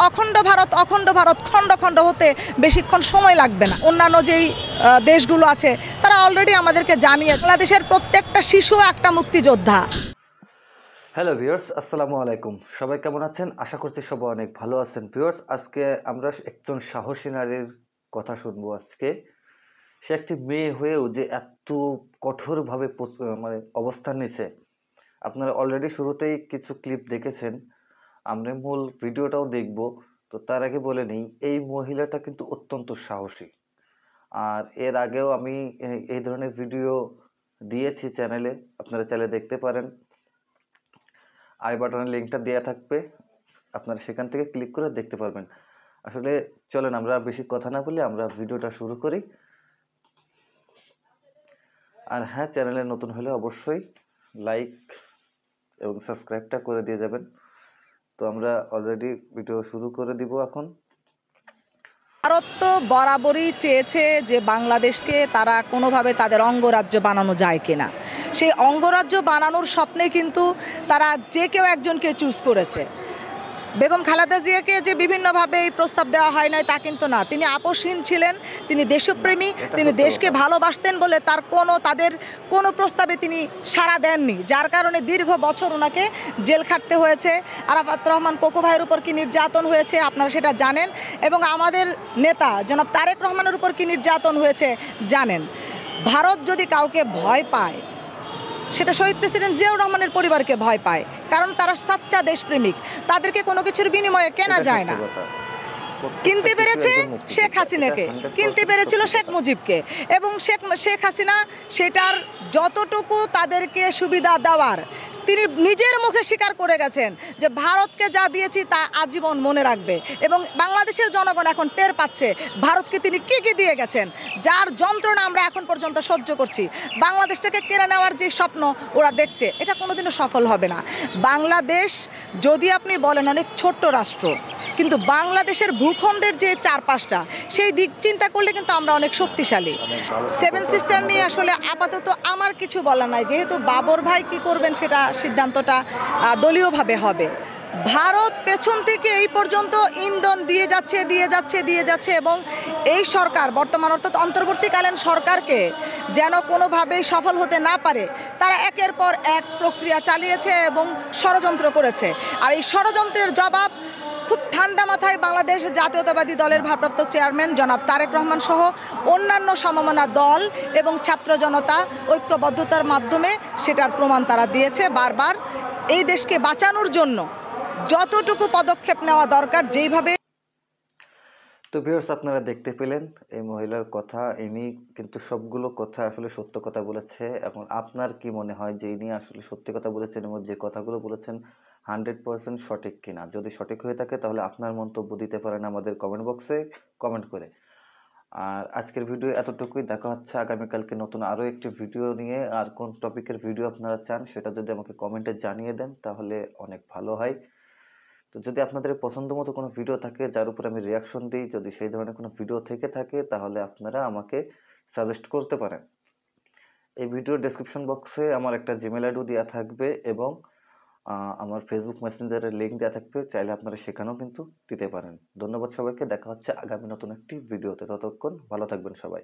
অখণ্ড ভারত খণ্ড খণ্ড হতে বেশিক্ষণ সময় লাগবে না। অন্যান্য যেই দেশগুলো আছে তারা অলরেডি আমাদেরকে জানিয়ে বাংলাদেশের প্রত্যেকটা শিশু একটা মুক্তিযোদ্ধা। হ্যালো ভিউয়ার্স, আসসালামু আলাইকুম। সবাই কেমন আছেন? আশা করছি সবাই অনেক ভালো আছেন। ভিউয়ার্স, আজকে আমরা একজন সাহসী নারীর কথা শুনবো। আজকে সে একটি মেয়ে হয়েও যে এত কঠোরভাবে মানে অবস্থান নিছে, আপনারা অলরেডি শুরুতেই কিছু ক্লিপ দেখেছেন। আমরা মূল ভিডিওটাও দেখব। তো তার আগে বলে নিই, এই মহিলাটা কিন্তু অত্যন্ত সাহসী। আর এর আগেও আমি এই ধরনের ভিডিও দিয়েছি চ্যানেলে, আপনারা চাইলে দেখতে পারেন। আই বাটনের লিঙ্কটা দেওয়া থাকবে, আপনারা সেখান থেকে ক্লিক করে দেখতে পারবেন। আসলে চলেন আমরা বেশি কথা না বলে আমরা ভিডিওটা শুরু করি। আর হ্যাঁ, চ্যানেলে নতুন হলে অবশ্যই লাইক এবং সাবস্ক্রাইবটা করে দিয়ে যাবেন। তো আমরা অলরেডি ভিডিও শুরু করে দিব এখন। ভারত তো বরাবরই চেয়েছে যে বাংলাদেশকে তারা কোনোভাবে তাদের অঙ্গরাজ্য বানানো যায় কিনা। সেই অঙ্গরাজ্য বানানোর স্বপ্নে কিন্তু তারা যে কেউ একজনকে চুজ করেছে। বেগম খালেদা জিয়াকে যে বিভিন্নভাবে এই প্রস্তাব দেওয়া হয় নাই তা কিন্তু না। তিনি আপোষহীন ছিলেন, তিনি দেশপ্রেমী, তিনি দেশকে ভালোবাসতেন বলে তাদের কোনো প্রস্তাবে তিনি সাড়া দেননি, যার কারণে দীর্ঘ বছর ওনাকে জেল খাটতে হয়েছে। আরাফাত রহমান কোকো ভাইয়ের উপর কি নির্যাতন হয়েছে আপনারা সেটা জানেন, এবং আমাদের নেতা জনাব তারেক রহমানের উপর কি নির্যাতন হয়েছে জানেন। ভারত যদি কাউকে ভয় পায় সেটা শহীদ প্রেসিডেন্ট জিয়াউর রহমানের পরিবারকে ভয় পায়, কারণ তারা সাচ্চা দেশপ্রেমিক। তাদেরকে কোনো কিছুর বিনিময়ে কেনা যায় না। কিনতে পেরেছে শেখ হাসিনাকে, কিনতে পেরেছিল শেখ মুজিবকে, এবং শেখ হাসিনা সেটার যতটুকু তাদেরকে সুবিধা দেওয়ার তিনি নিজের মুখে স্বীকার করে গেছেন যে ভারতকে যা দিয়েছি তা আজীবন মনে রাখবে। এবং বাংলাদেশের জনগণ এখন টের পাচ্ছে ভারতকে তিনি কি কি দিয়ে গেছেন, যার যন্ত্রণা আমরা এখন পর্যন্ত সহ্য করছি। বাংলাদেশটাকে কেড়ে নেওয়ার যে স্বপ্ন ওরা দেখছে, এটা কোনোদিনও সফল হবে না। বাংলাদেশ যদি আপনি বলেন অনেক ছোট্ট রাষ্ট্র, কিন্তু বাংলাদেশের ভূখণ্ডের যে চারপাশটা সেই দিক চিন্তা করলে কিন্তু আমরা অনেক শক্তিশালী। সেভেন সিস্টার নিয়ে আসলে আপাতত আমার কিছু বলার নাই, যেহেতু বাবর ভাই কি করবেন সেটা সিদ্ধান্তটা দলীয়ভাবে হবে। ভারত পেছন থেকে এই পর্যন্ত ইন্ধন দিয়ে যাচ্ছে, এবং এই সরকার বর্তমান অর্থাৎ অন্তর্বর্তীকালীন সরকারকে যেন কোনোভাবেই সফল হতে না পারে, তারা একের পর এক প্রক্রিয়া চালিয়েছে এবং ষড়যন্ত্র করেছে। আর এই ষড়যন্ত্রের জবাব খুব ঠান্ডা মাথায় বাংলাদেশ জাতীয়তাবাদী দলের ভারপ্রাপ্ত চেয়ারম্যান জনাব তারেক রহমান সহ অন্যান্য সমমনা দল এবং ছাত্র জনতা ঐক্যবদ্ধতার মাধ্যমে সেটার প্রমাণ তারা দিয়েছে বারবার। এই দেশকে বাঁচানোর জন্য যতটুকু পদক্ষেপ নেওয়া দরকার যেইভাবে। তো ভিউয়ার্স, আপনারা দেখতে পেলেন এই মহিলার কথা। ইনি কিন্তু সবগুলো কথা আসলে সত্য কথা বলেছে। এবং আপনার কি মনে হয় যে ইনি আসলে সত্যি কথা বলেছেন এবং যে কথাগুলো বলেছেন 100% সঠিক কিনা? যদি সঠিক হয়ে থাকে তাহলে আপনার মন্তব্য দিতে পারেন আমাদের কমেন্ট বক্সে কমেন্ট করে। আর আজকের ভিডিও এতটুকুই। দেখা হচ্ছে আগামীকালকে নতুন আরও একটি ভিডিও নিয়ে। আর কোন টপিকের ভিডিও আপনারা চান সেটা যদি আমাকে কমেন্টে জানিয়ে দেন তাহলে অনেক ভালো হয়। তো যদি আপনাদের পছন্দ মতো কোনো ভিডিও থাকে যার উপর আমি রিয়াকশন দিই, যদি সেই ধরনের কোনো ভিডিও থেকে থাকে তাহলে আপনারা আমাকে সাজেস্ট করতে পারেন। এই ভিডিওর ডেসক্রিপশন বক্সে আমার একটা জিমেল আইডিও দেওয়া থাকবে এবং আমার ফেসবুক মেসেঞ্জারের লিঙ্ক দেওয়া থাকবে, চাইলে আপনারা সেখানেও কিন্তু দিতে পারেন। ধন্যবাদ সবাইকে। দেখা হচ্ছে আগামী নতুন একটি ভিডিওতে। ততক্ষণ ভালো থাকবেন সবাই।